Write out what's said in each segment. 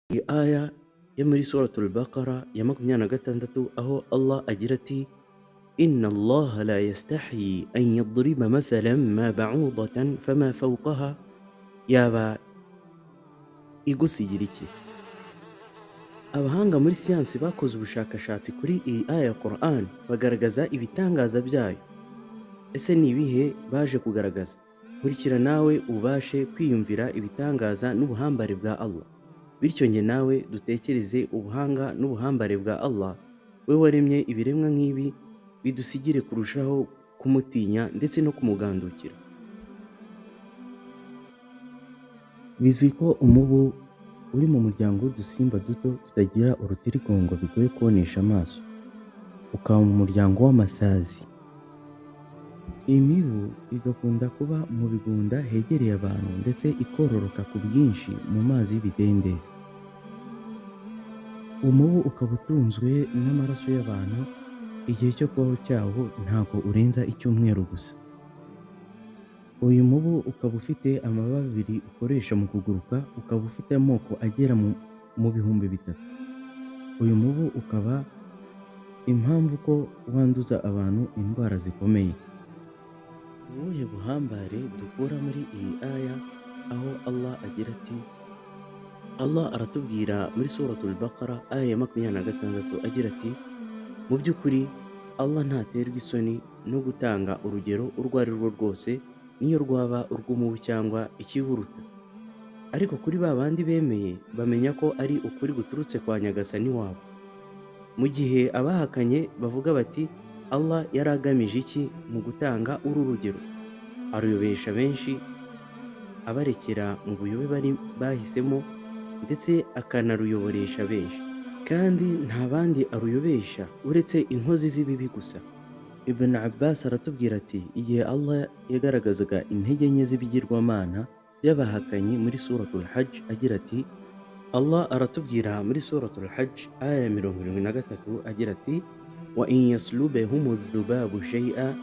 Iyi aya yo muri suratul Baqara ya 26 aho Allah agira ati inna Allah la yastahi an yadriba mathalan ma ba'udatan fama fawqaha yaba igusigira iki. Abahanga muri siyansi bakoze ubushakashatsi kuri iyi aya ya Quran bagaragaza ibitangaza byayo. Ese ni ibihe baje kugaragaza? Nkurikira nawe ubashe kwiyumvira ibitangaza n'ubuhambare bwa Allah, bityo njye nawe dutekereze ubuhanga n'ubuhambare bwa Allah, we waremye ibiremwa nk'ibi, bidusigire kurushaho kumutinya ndetse no kumugandukira. Bizwi ko umubu uri mu muryango w'udusimba duto tutagira urutirigongo bigoye kubonesha amaso, ukaba mu muryango w'amasazi. Iyi mibu igakunda kuba mu bigunda hegereye abantu ndetse ikororoka ku bwinshi mu mazi y'ibidendezi. Umubu ukaba utunzwe n'amaraso y'abantu, igihe cyo kubaho cyawo ntabwo urenza icyumweru gusa. Uyu mubu ukaba ufite amababa abiri ukoresha mu kuguruka, ukaba ufite amoko agera mu bihumbi bitatu. Uyu mubu ukaba impamvu ko wanduza abantu indwara zikomeye. Ubuhe buhambare dukura muri iyi aya aho Allah agira ati, Allah aratubwira muri suratul Baqara aya ya 26 agira ati, mu by'ukuri Allah ntaterwa isoni no gutanga urugero urwo ari rwo rwose, niyo rwaba urw'umubu cyangwa ikiwuruta. Ariko kuri ba bandi bemeye bamenya ko ari ukuri guturutse kwa Nyagasani wabo, mu gihe abahakanye bavuga bati Allah yari agamije iki mu gutanga uru rugero? Aruyobesha benshi abarekera mu buyobe bari bahisemo, ndetse akanaruyoboresha benshi, kandi nta bandi aruyobesha uretse inkozi z'ibibi gusa. Ibn Abbas aratubwira ati, igihe Allah yagaragazaga intege nke z'ibigirwamana by'abahakanyi muri suratul Hajj agira ati, Allah aratubwira muri suratul Hajj aya ya 73 agira ati, wa in yaslubehumu dhubabu shay'a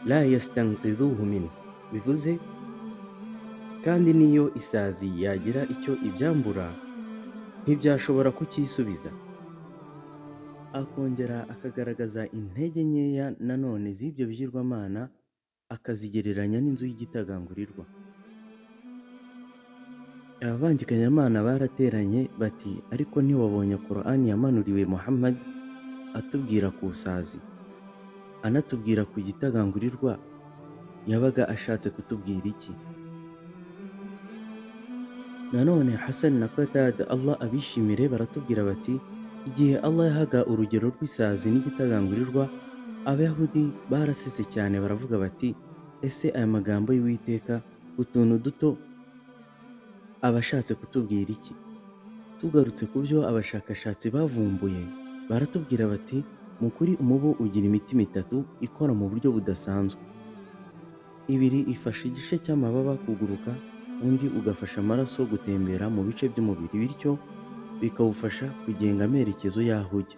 la yastanqidhuhu min, bivuze kandi niyo isazi yagira icyo ibyambura ntibyashobora kucyisubiza. Akongera akagaragaza intege nkeya nanone z'ibyo bigirwamana, akazigereranya n'inzu y'igitagangurirwa. Abavangikanyamana barateranye bati, ariko ntiwabonye Quran yamanuriwe Muhammad atubwira ku sazi, anatubwira ku gitagangurirwa, yabaga ashatse kutubwira iki? Nanone Hassan na Qatada Allah abishimire baratubwira bati, igihe Allah yahaga urugero rw'isazi n'igitagangurirwa, Abayahudi barasetse cyane baravuga bati, ese aya magambo y'Uwiteka utuntu duto aba ashatse kutubwira iki? Tugarutse ku byo abashakashatsi bavumbuye, baratubwira bati, mu kuri umubu ugira imitima itatu ikora mu buryo budasanzwe. Ibiri ifasha igice cy'amababa kuguruka, undi ugafasha amaraso gutembera mu bice by'umubiri, bityo bikawufasha kugenga amerekezo y'aho ujya.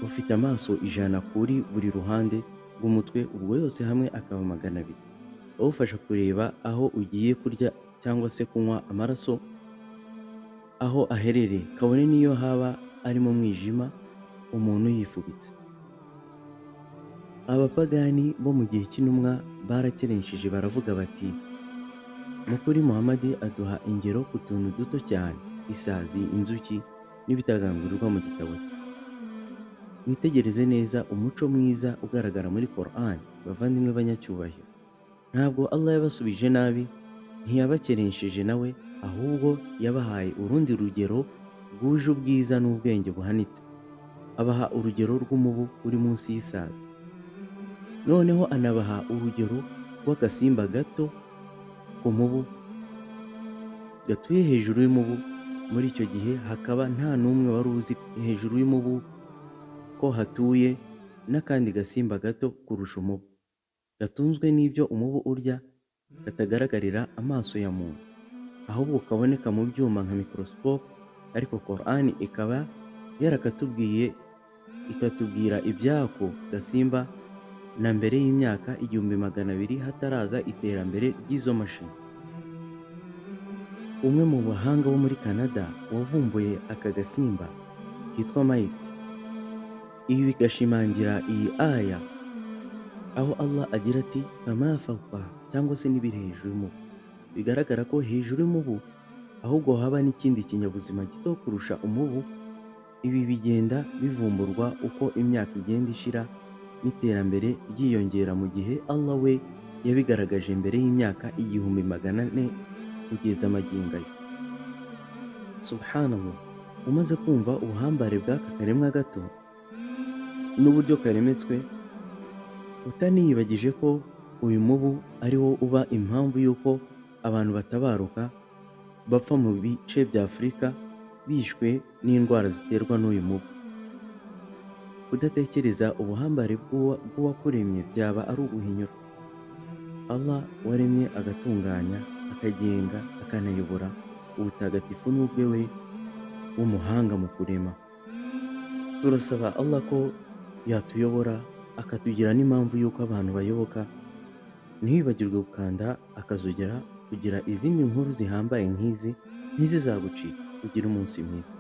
Ufite amaso 100 kuri buri ruhande rw'umutwe, ubwo yose hamwe akaba 200. Awufasha kureba aho ugiye kurya cyangwa se kunywa amaraso aho aherereye, kabone niyo haba ari mu mwijima umuntu yifubitse. Abapagani bo mu gihe cy'intumwa barakerenshije baravuga bati, mu kuri Muhammad aduha ingero ku tuntu duto cyane, isazi, inzuki n'ibitagangurirwa mu gitabo cye. Mwitegereze neza umuco mwiza ugaragara muri Quran, bavandimwe banyacyubahiro. Ntabwo Allah yabasubije nabi, ntiyabakerensheje nawe, ahubwo yabahaye urundi rugero rwuje ubwiza n'ubwenge buhanitse. Abaha urugero rw'umubu uri munsi y'isazi, noneho anabaha urugero rw'agasimba gato ku mubu gatuye hejuru y'umubu. Muri icyo gihe hakaba nta n'umwe wari uzi hejuru y'umubu ko hatuye n'akandi gasimba gato kurusha umubu, gatunzwe n'ibyo umubu urya, katagaragarira amaso ya muntu, ahubwo kaboneka mu byuma nka microscope. Ariko Quran ikaba yarakatubwiye, ikatubwira ibyako gasimba na mbere y'imyaka 1200 hataraza iterambere ry'izo mashini. umwe mu bahanga bo muri Canada wavumbuye aka gasimba kitwa Mite. Ibi bigashimangira iyi aya aho Allah agira ati fama fawqa, cyangwa se n'ibiri hejuru y'umubu. Bigaragara ko hejuru y'umubu ahubwo haba n'ikindi kinyabuzima gito kurusha umubu. Ibi bigenda bivumburwa uko imyaka igenda ishira n'iterambere ryiyongera, mu gihe Allah we yabigaragaje mbere y'imyaka 1400 kugeza magingo aya. Subhanallah, umaze kumva ubuhambare bw'aka karemwa gato n'uburyo karemetswe, utaniyibagije ko uyu mubu ari wo uba impamvu y'uko abantu batabaruka bapfa mu bice bya Afurika bishwe n'indwara ziterwa n'uyu mubu. Kudatekereza ubuhambare bw'uwakuremye byaba ari uguhinyura. Allah waremye agatunganya, akagenga, akanayobora, ubutagatifu n'ubwe we w'umuhanga mu kurema. Turasaba Allah ko yatuyobora akatugira n'impamvu y'uko abantu bayoboka. Ntiwibagirwe gukanda akazogera kugira izindi nkuru zihambaye nk'izi ntizizagucika. Ugire umunsi mwiza.